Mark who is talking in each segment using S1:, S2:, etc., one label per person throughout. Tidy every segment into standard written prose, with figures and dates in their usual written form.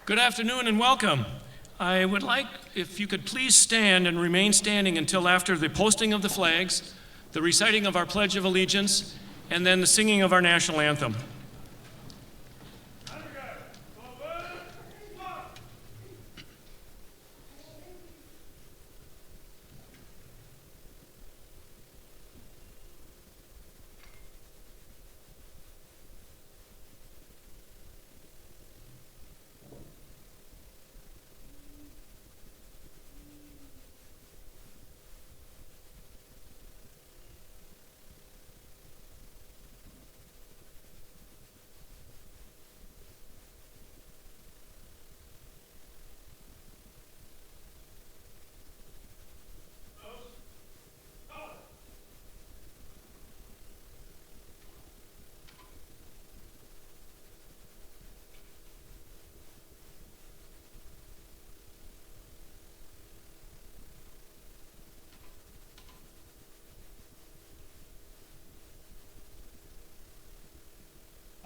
S1: Good afternoon and welcome. I would like if you could please stand and remain standing until after the posting of the flags, the reciting of our Pledge of Allegiance, and then the singing of our national anthem.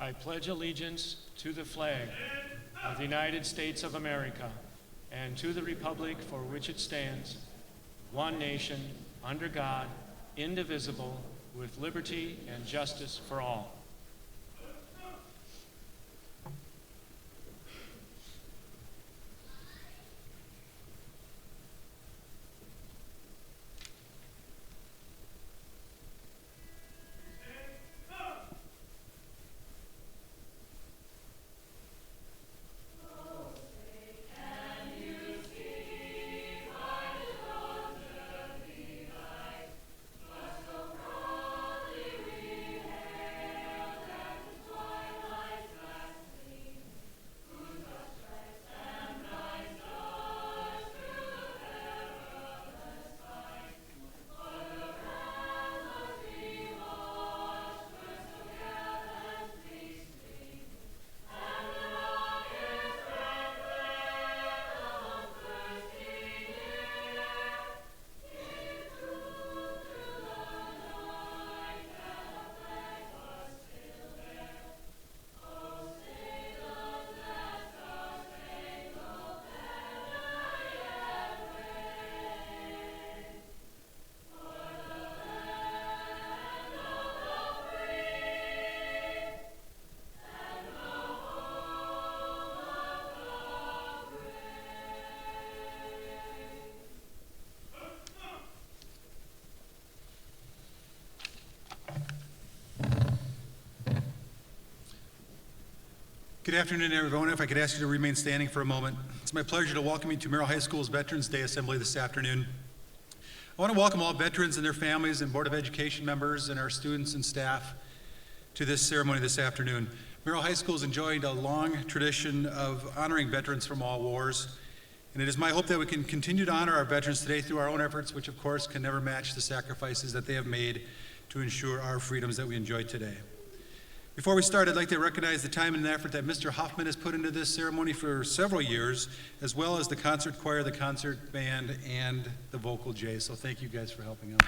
S1: I pledge allegiance to the flag of the United States of America and to the republic for which it stands, one nation, under God, indivisible, with liberty and justice for all.
S2: Good afternoon, everyone. If I could ask you to remain standing for a moment. It's my pleasure to welcome you to Merrill High School's Veterans Day Assembly this afternoon. I want to welcome all veterans and their families and Board of Education members and our students and staff to this ceremony this afternoon. Merrill High School has enjoyed a long tradition of honoring veterans from all wars, and it is my hope that we can continue to honor our veterans today through our own efforts, which of course can never match the sacrifices that they have made to ensure our freedoms that we enjoy today. Before we start, I'd like to recognize the time and effort that Mr. Hoffman has put into this ceremony for several years, as well as the concert choir, the concert band, and the vocal J. So thank you guys for helping out.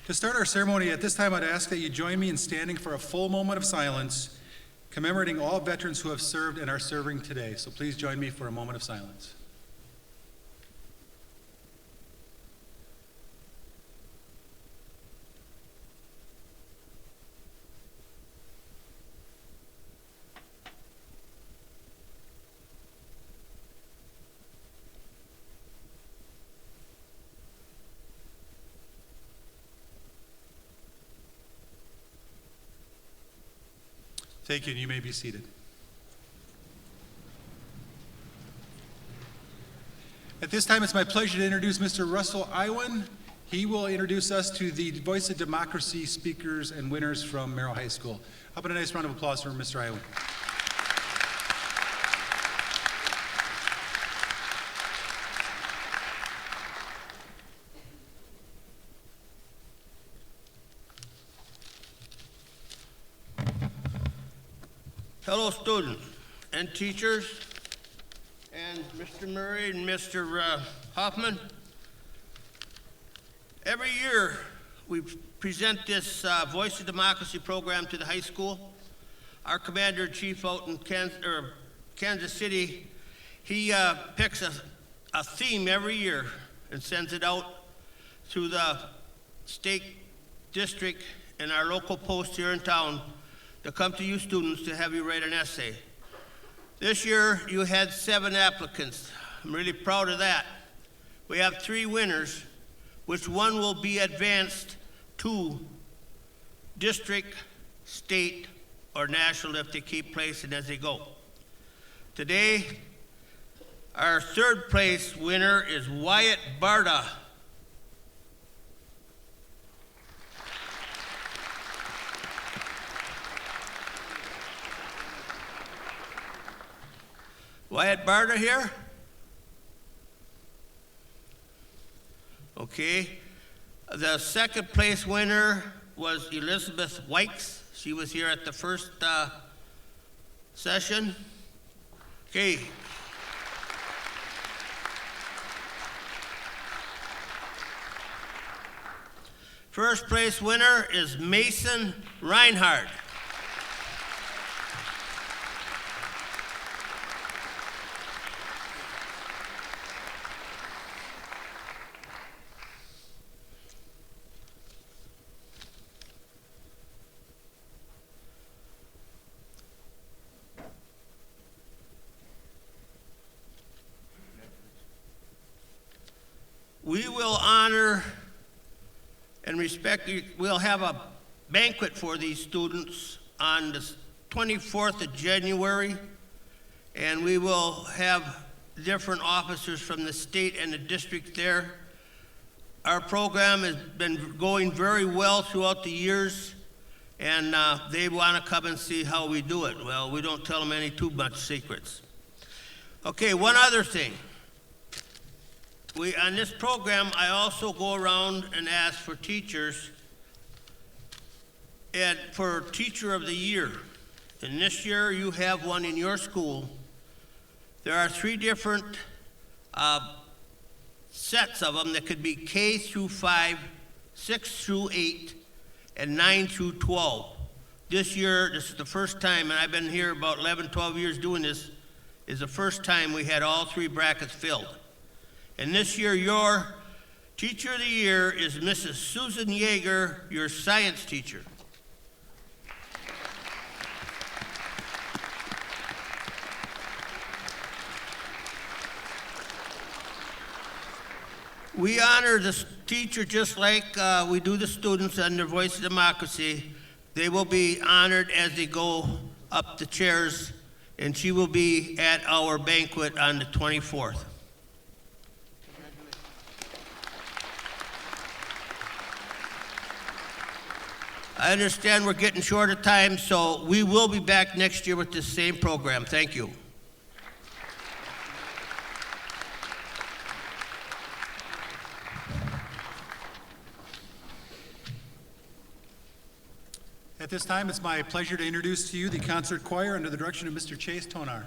S2: To start our ceremony at this time, I'd ask that you join me in standing for a full moment of silence, commemorating all veterans who have served and are serving today. So please join me for a moment of silence. Thank you, and you may be seated. At this time, it's my pleasure to introduce Mr. Russell Iwan. He will introduce us to the Voice of Democracy speakers and winners from Merrill High School. How about a nice round of applause for Mr. Iwan?
S3: Fellow students and teachers, and Mr. Murray and Mr. Hoffman, every year we present this Voice of Democracy program to the high school. Our Commander-in-Chief out in Kansas City, he picks a theme every year and sends it out through the state district and our local post here in town to come to you students to have you write an essay. This year, you had 7 applicants. I'm really proud of that. We have 3 winners, which one will be advanced to district, state, or national if they keep placing as they go. Today, our 3rd place winner is Wyatt Barda. Wyatt Barda here? Okay. The 2nd place winner was Elizabeth Wykes. She was here at the first session. Okay. First place winner is Mason Reinhardt. We will honor and respect you. We'll have a banquet for these students on the 24th of January, and we will have different officers from the state and the district there. Our program has been going very well throughout the years, and they want to come and see how we do it. Well, we don't tell them any too much secrets. Okay, one other thing. On this program, I also go around and ask for teachers and for Teacher of the Year. And this year, you have one in your school. There are 3 different sets of them that could be K through 5, 6 through 8, and 9 through 12. This year, this is the first time, and I've been here about 11, 12 years doing this, is the first time we had all 3 brackets filled. And this year, your Teacher of the Year is Mrs. Susan Yeager, your science teacher. We honor this teacher just like we do the students under Voice of Democracy. They will be honored as they go up the chairs, and she will be at our banquet on the 24th. I understand we're getting short of time, so we will be back next year with this same program. Thank you.
S2: At this time, it's my pleasure to introduce to you the concert choir under the direction of Mr. Chase Tonar.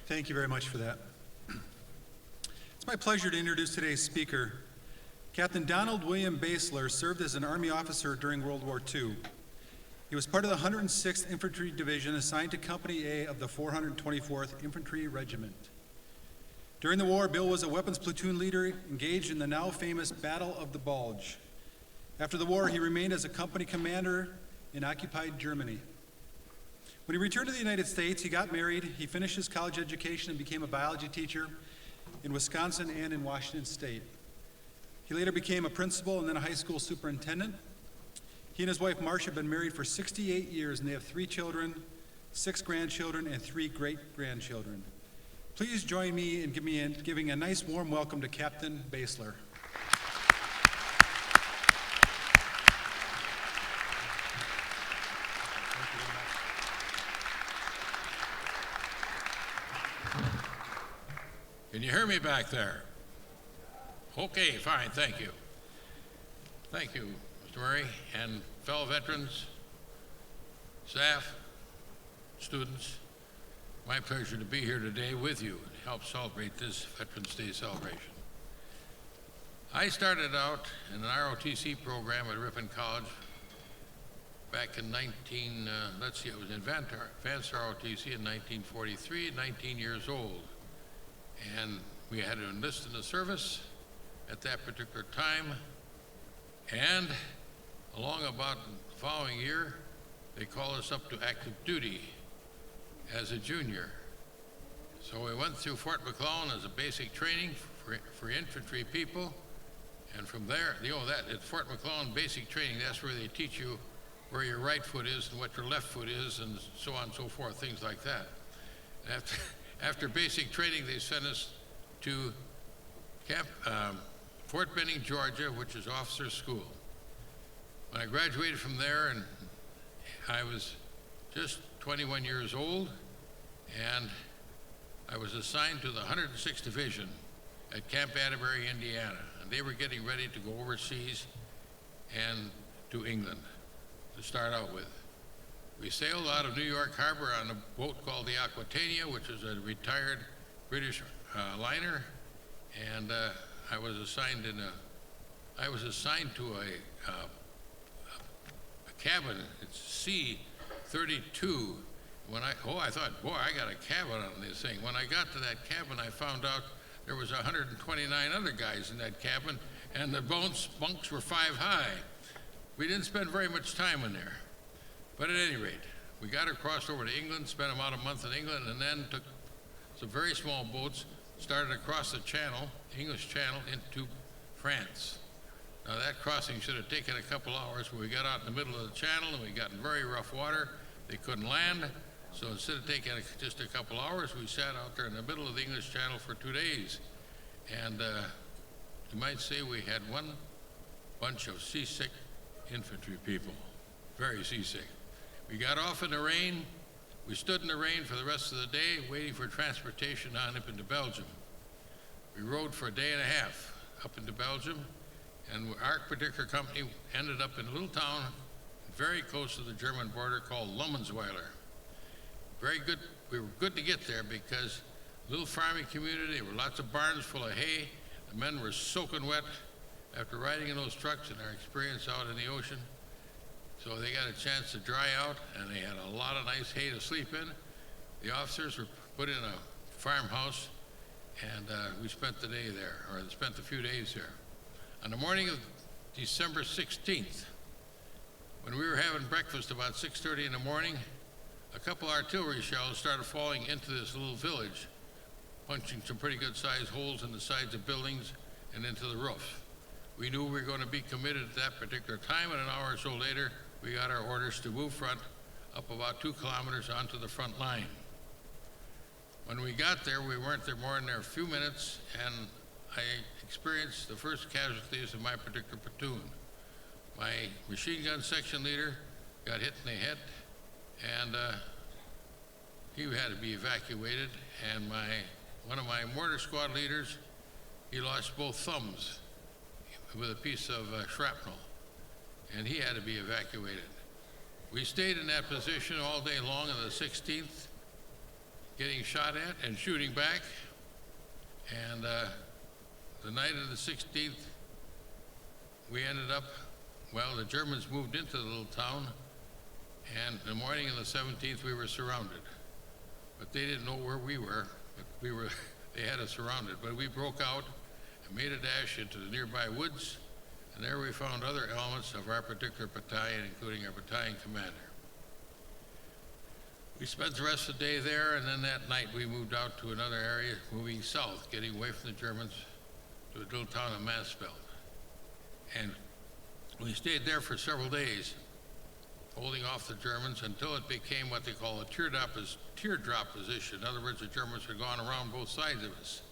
S2: Thank you very much for that. It's my pleasure to introduce today's speaker. Captain Donald William Basler served as an Army officer during World War II. He was part of the 106th Infantry Division assigned to Company A of the 424th Infantry Regiment. During the war, Bill was a weapons platoon leader engaged in the now famous Battle of the Bulge. After the war, he remained as a company commander in occupied Germany. When he returned to the United States, he got married, he finished his college education and became a biology teacher in Wisconsin and in Washington State. He later became a principal and then a high school superintendent. He and his wife Marcia have been married for 68 years and they have 3 children, 6 grandchildren, and 3 great-grandchildren. Please join me in giving a nice warm welcome to Captain Basler.
S4: Can you hear me back there? Okay, fine, thank you. Thank you, Mr. Murray, and fellow veterans, staff, students. My pleasure to be here today with you and help celebrate this Veterans Day celebration. I started out in an ROTC program at Ripon College back in I was in advanced ROTC in 1943, 19 years old. And we had to enlist in the service at that particular time. And along about the following year, they called us up to active duty as a junior. So we went through Fort McClellan as a basic training for infantry people. And from there, at Fort McClellan basic training, that's where they teach you where your right foot is and what your left foot is and so on and so forth, things like that. After basic training, they sent us to Fort Benning, Georgia, which is officer school. When I graduated from there, and I was just 21 years old, and I was assigned to the 106th Division at Camp Atterbury, Indiana, and they were getting ready to go overseas and to England to start out with. We sailed out of New York Harbor on a boat called the Aquitania, which is a retired British liner, and I was assigned to a cabin. It's C-32. I thought, boy, I got a cabin on this thing. When I got to that cabin, I found out there was 129 other guys in that cabin, and the bunks were 5 high. We didn't spend very much time in there. But at any rate, we got across over to England, spent about a month in England, and then took some very small boats, started across the channel, English Channel, into France. Now that crossing should have taken a couple hours, but we got out in the middle of the channel and we got in very rough water. They couldn't land, so instead of taking just a couple hours, we sat out there in the middle of the English Channel for 2 days. And you might say we had one bunch of seasick infantry people, very seasick. We got off in the rain. We stood in the rain for the rest of the day, waiting for transportation on up into Belgium. We rode for a day and a half up into Belgium, and our particular company ended up in a little town very close to the German border called Lummensweiler. Very good. We were good to get there because little farming community, there were lots of barns full of hay. The men were soaking wet after riding in those trucks and our experience out in the ocean. So they got a chance to dry out, and they had a lot of nice hay to sleep in. The officers were put in a farmhouse, and we spent the day there, or spent a few days there. On the morning of December 16th, when we were having breakfast about 6:30 in the morning, a couple artillery shells started falling into this little village, punching some pretty good sized holes in the sides of buildings and into the roof. We knew we were going to be committed at that particular time, and an hour or so later, we got our orders to move front up about 2 kilometers onto the front line. When we got there, we weren't there more than a few minutes, and I experienced the first casualties of my particular platoon. My machine gun section leader got hit in the head, and he had to be evacuated, and one of my mortar squad leaders, he lost both thumbs with a piece of shrapnel, and he had to be evacuated. We stayed in that position all day long on the 16th, getting shot at and shooting back. And the night of the 16th, we ended up, well, the Germans moved into the little town, and the morning of the 17th, we were surrounded. But they didn't know where we were, but they had us surrounded. But we broke out and made a dash into the nearby woods, and there we found other elements of our particular battalion, including our battalion commander. We spent the rest of the day there, and then that night we moved out to another area, moving south, getting away from the Germans to a little town of Mansfeld. And we stayed there for several days, holding off the Germans until it became what they call a teardrop position. In other words, the Germans had gone around both sides of us.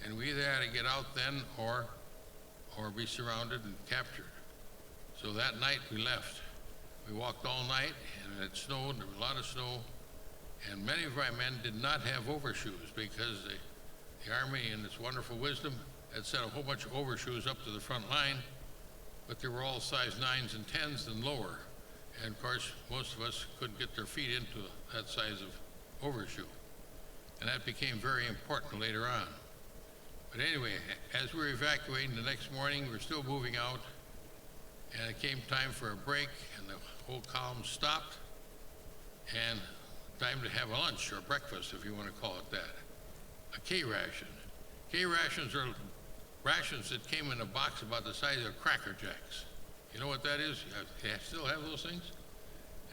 S4: And we either had to get out then or be surrounded and captured. So that night we left. We walked all night, and it snowed, there was a lot of snow, and many of my men did not have overshoes because the Army, in its wonderful wisdom, had sent a whole bunch of overshoes up to the front line, but they were all size 9s and 10s and lower. And of course, most of us couldn't get their feet into that size of overshoe. And that became very important later on. But anyway, as we were evacuating the next morning, we were still moving out, and it came time for a break, and the whole column stopped, and time to have a lunch or breakfast, if you want to call it that. A K ration. K rations are rations that came in a box about the size of Cracker Jacks. You know what that is? You still have those things?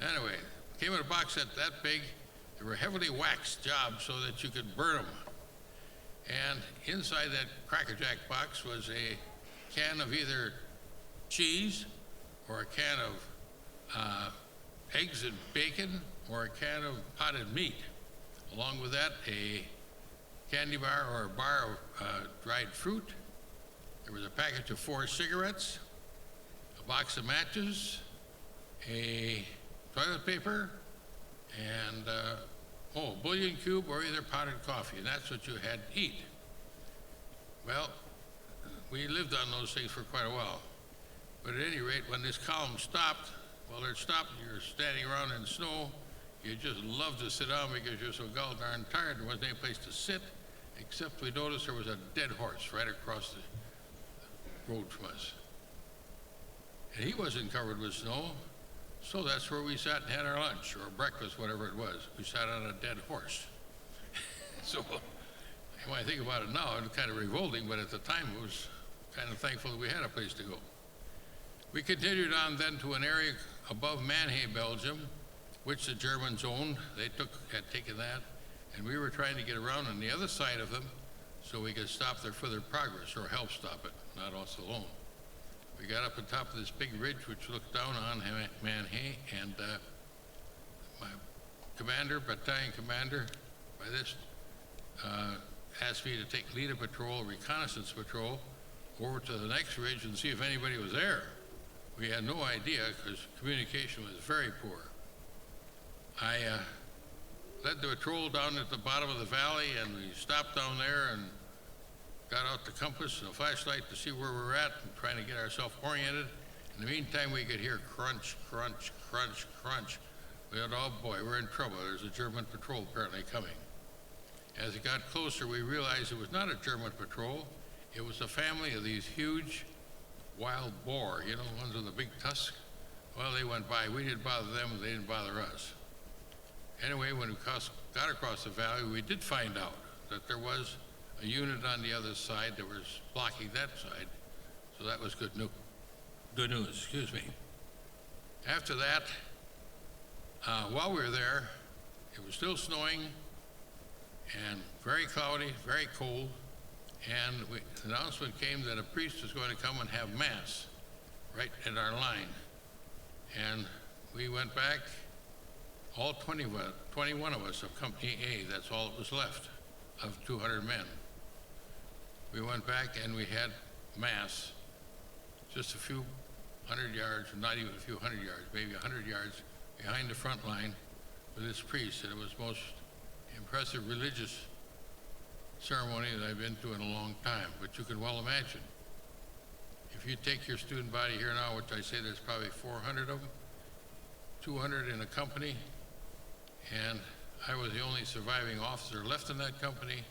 S4: Anyway, came in a box that big. They were heavily waxed jobs so that you could burn them. And inside that Cracker Jack box was a can of either cheese or a can of eggs and bacon or a can of potted meat. Along with that, a candy bar or a bar of dried fruit. There was a package of 4 cigarettes, a box of matches, a toilet paper, and a bouillon cube or either potted coffee, and that's what you had to eat. Well, we lived on those things for quite a while. But at any rate, when this column stopped, well, it stopped, you're standing around in snow, you just love to sit down because you're so gall darn tired, there wasn't any place to sit, except we noticed there was a dead horse right across the road from us. And he wasn't covered with snow, so that's where we sat and had our lunch or breakfast, whatever it was. We sat on a dead horse. So when I think about it now, it's kind of revolting, but at the time it was kind of thankful that we had a place to go. We continued on then to an area above Mannheim, Belgium, which the Germans owned. They had taken that, and we were trying to get around on the other side of them so we could stop their further progress or help stop it, not us alone. We got up on top of this big ridge which looked down on Mannheim, and my commander, battalion commander, by this, asked me to take lead of patrol, reconnaissance patrol, over to the next ridge and see if anybody was there. We had no idea because communication was very poor. I led the patrol down at the bottom of the valley, and we stopped down there and got out the compass and a flashlight to see where we were at and trying to get ourselves oriented. In the meantime, we could hear crunch, crunch, crunch, crunch. We thought, oh boy, we're in trouble. There's a German patrol apparently coming. As it got closer, we realized it was not a German patrol. It was a family of these huge wild boar, you know, the ones with the big tusks. Well, they went by. We didn't bother them, and they didn't bother us. Anyway, when we got across the valley, we did find out that there was a unit on the other side that was blocking that side. So that was good news. Good news, excuse me. After that, while we were there, it was still snowing and very cloudy, very cold, and the announcement came that a priest was going to come and have Mass right at our line. And we went back, all 21 of us of Company A, that's all that was left of 200 men. We went back and we had Mass just a few hundred yards, not even a few hundred yards, maybe 100 yards behind the front line with this priest, and it was the most impressive religious ceremony that I've been to in a long time. But you can well imagine, if you take your student body here now, which I say there's probably 400 of them, 200 in a company, and I was the only surviving officer left in that company,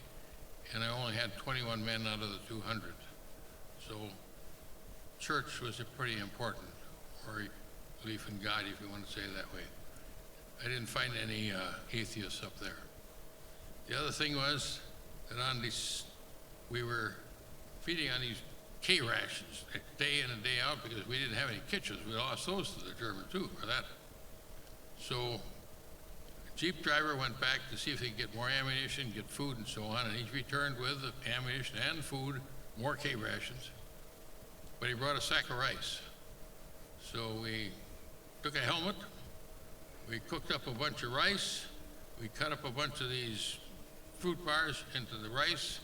S4: and I only had 21 men out of the 200. So church was a pretty important, or belief in God, if you want to say it that way. I didn't find any atheists up there. The other thing was that on these, we were feeding on these K rations day in and day out because we didn't have any kitchens. We lost those to the Germans too, for that. So a Jeep driver went back to see if he could get more ammunition, get food and so on, and he returned with the ammunition and food, more K rations. But he brought a sack of rice. So we took a helmet, we cooked up a bunch of rice, we cut up a bunch of these fruit bars into the rice,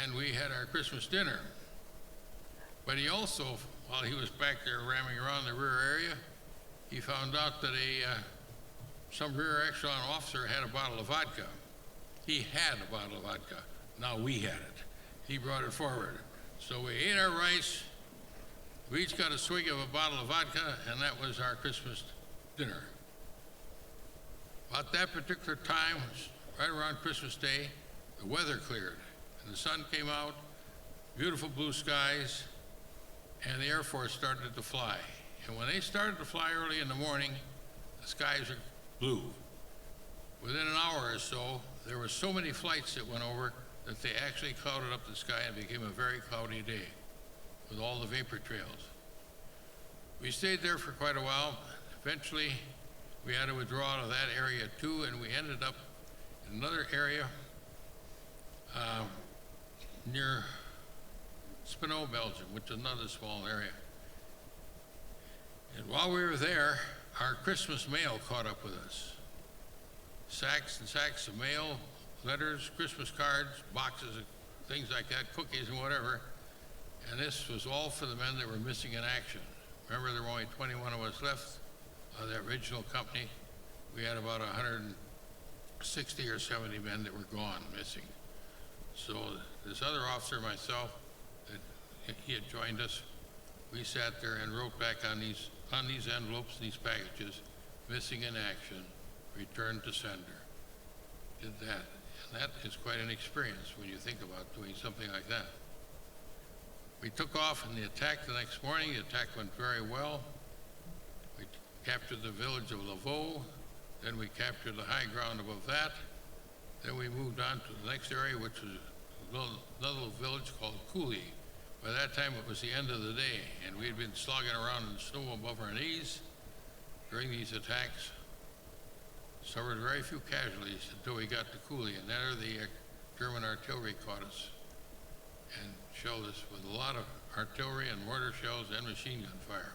S4: and we had our Christmas dinner. But he also, while he was back there ramming around the rear area, he found out that some rear echelon officer had a bottle of vodka. He had a bottle of vodka. Now we had it. He brought it forward. So we ate our rice. We each got a swig of a bottle of vodka, and that was our Christmas dinner. About that particular time, right around Christmas Day, the weather cleared, and the sun came out, beautiful blue skies, and the Air Force started to fly. And when they started to fly early in the morning, the skies were blue. Within an hour or so, there were so many flights that went over that they actually clouded up the sky and became a very cloudy day with all the vapor trails. We stayed there for quite a while. Eventually, we had to withdraw out of that area too, and we ended up in another area near Spinot, Belgium, which is another small area. And while we were there, our Christmas mail caught up with us. Sacks and sacks of mail, letters, Christmas cards, boxes of things like that, cookies and whatever. And this was all for the men that were missing in action. Remember, there were only 21 of us left of the original company. We had about 160 or 70 men that were gone, missing. So this other officer, myself, he had joined us. We sat there and wrote back on these envelopes, these packages, missing in action, returned to sender. Did that. And that is quite an experience when you think about doing something like that. We took off in the attack the next morning. The attack went very well. We captured the village of Laveau. Then we captured the high ground above that. Then we moved on to the next area, which was another little village called Cooley. By that time, it was the end of the day, and we had been slogging around in the snow above our knees during these attacks. Suffered very few casualties until we got to Cooley, and there the German artillery caught us and shelled us with a lot of artillery and mortar shells and machine gun fire.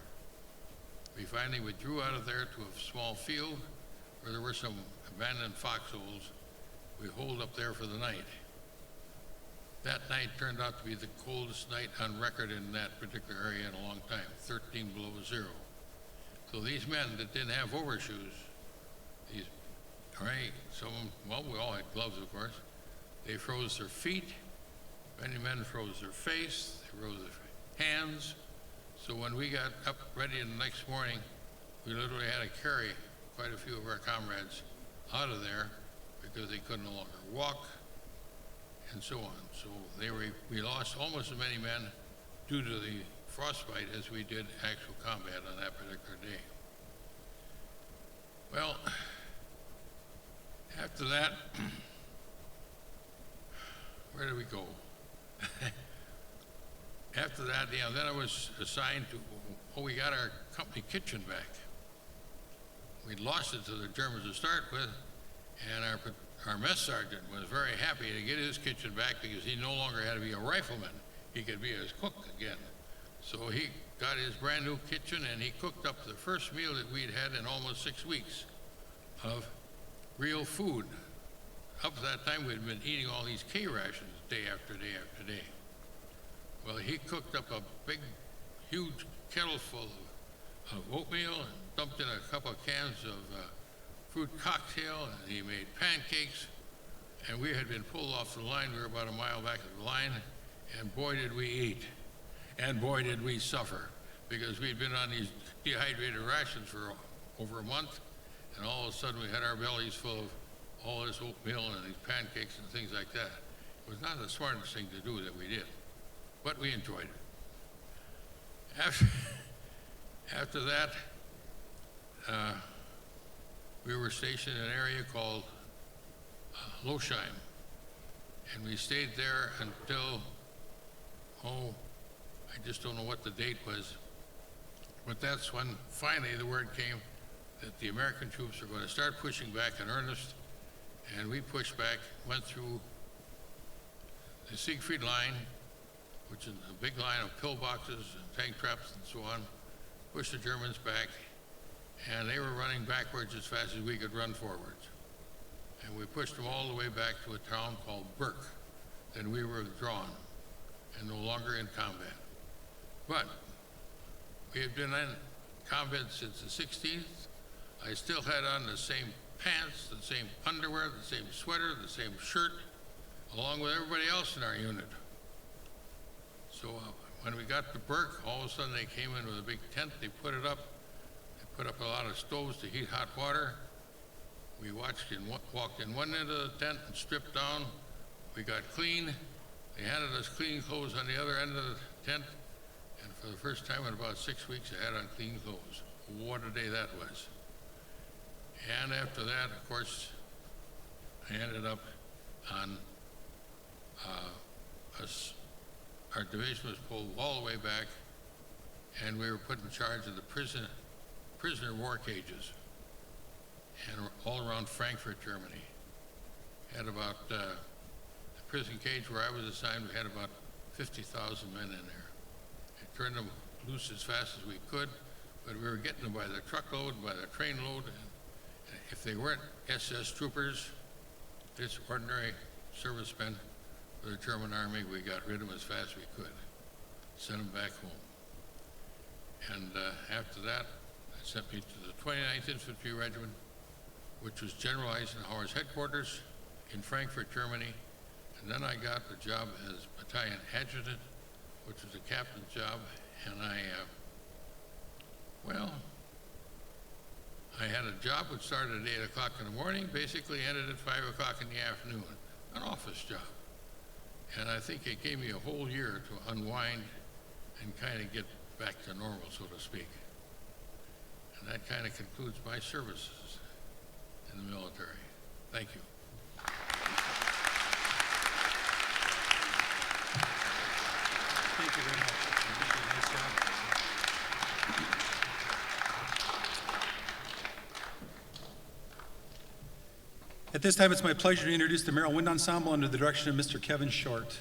S4: We finally withdrew out of there to a small field where there were some abandoned foxholes. We holed up there for the night. That night turned out to be the coldest night on record in that particular area in a long time, 13 below zero. So these men that didn't have overshoes, some of them, well, we all had gloves, of course. They froze their feet. Many men froze their face. They froze their hands. So when we got up ready the next morning, we literally had to carry quite a few of our comrades out of there because they could no longer walk, and so on. So we lost almost as many men due to the frostbite as we did actual combat on that particular day. Well, after that, where did we go? After that, then I was assigned to, we got our company kitchen back. We'd lost it to the Germans to start with, and our mess sergeant was very happy to get his kitchen back because he no longer had to be a rifleman. He could be his cook again. So he got his brand new kitchen, and he cooked up the first meal that we'd had in almost 6 weeks of real food. Up to that time, we'd been eating all these K rations day after day after day. Well, he cooked up a big, huge kettle full of oatmeal and dumped in a couple of cans of fruit cocktail, and he made pancakes. And we had been pulled off the line. We were about a mile back of the line, and boy, did we eat. And boy, did we suffer, because we'd been on these dehydrated rations for over a month, and all of a sudden we had our bellies full of all this oatmeal and these pancakes and things like that. It was not the smartest thing to do that we did, but we enjoyed it. After that, we were stationed in an area called Losheim, and we stayed there until, I just don't know what the date was, but that's when finally the word came that the American troops were going to start pushing back in earnest, and we pushed back, went through the Siegfried Line, which is a big line of pillboxes and tank traps and so on, pushed the Germans back, and they were running backwards as fast as we could run forwards. And we pushed them all the way back to a town called Burke. Then we were withdrawn and no longer in combat. But we had been in combat since the 16th. I still had on the same pants, the same underwear, the same sweater, the same shirt, along with everybody else in our unit. So when we got to Burke, all of a sudden they came in with a big tent, they put it up. They put up a lot of stoves to heat hot water. We walked in one end of the tent and stripped down. We got clean. They handed us clean clothes on the other end of the tent. And for the first time in about 6 weeks, I had on clean clothes. What a day that was. And after that, of course, I ended up on, our division was pulled all the way back, and we were put in charge of the prisoner war cages, and all around Frankfurt, Germany. Had about, the prison cage where I was assigned, we had about 50,000 men in there. I turned them loose as fast as we could, but we were getting them by the truckload, by the trainload, and if they weren't SS troopers, just ordinary servicemen for the German army, we got rid of them as fast as we could, sent them back home. And after that, they sent me to the 29th Infantry Regiment, which was General Eisenhower's headquarters in Frankfurt, Germany. And then I got the job as battalion adjutant, which was a captain's job, and I had a job which started at 8 o'clock in the morning, basically ended at 5 o'clock in the afternoon, an office job. And I think it gave me a whole year to unwind and kind of get back to normal, so to speak. And that kind of concludes my services in the military. Thank you.
S2: Thank you very much. Nice job. At this time, it's my pleasure to introduce the Merrill Wind Ensemble under the direction of Mr. Kevin Short.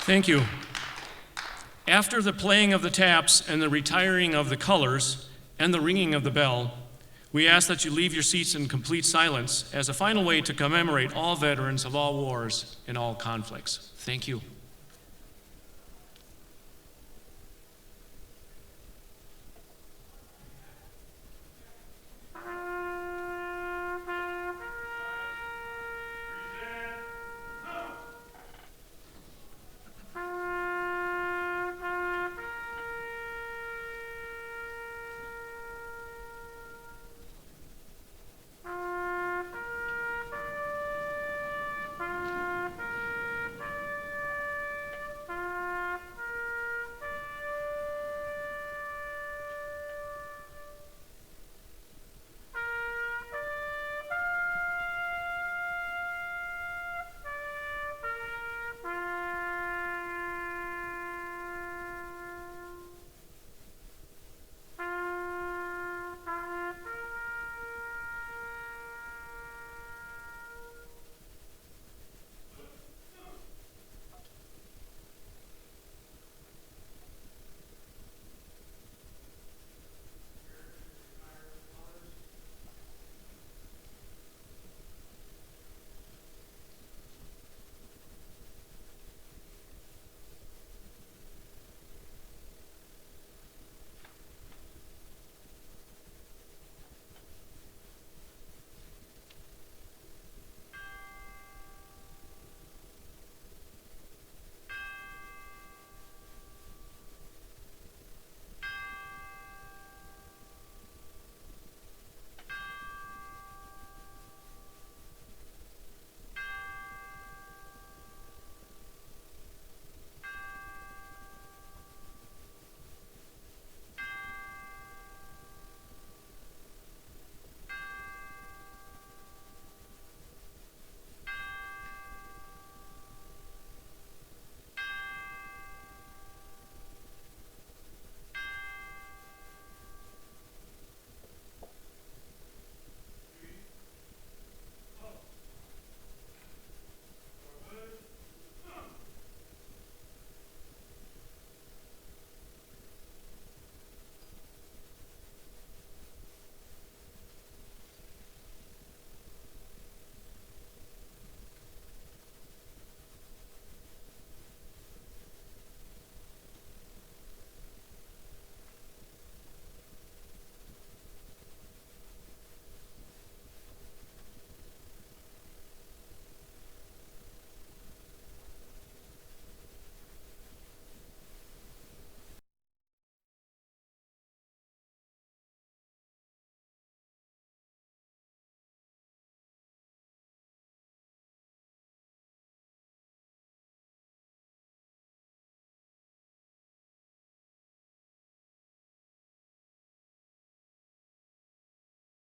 S1: Thank you. After the playing of the taps and the retiring of the colors and the ringing of the bell, we ask that you leave your seats in complete silence as a final way to commemorate all veterans of all wars and all conflicts. Thank you.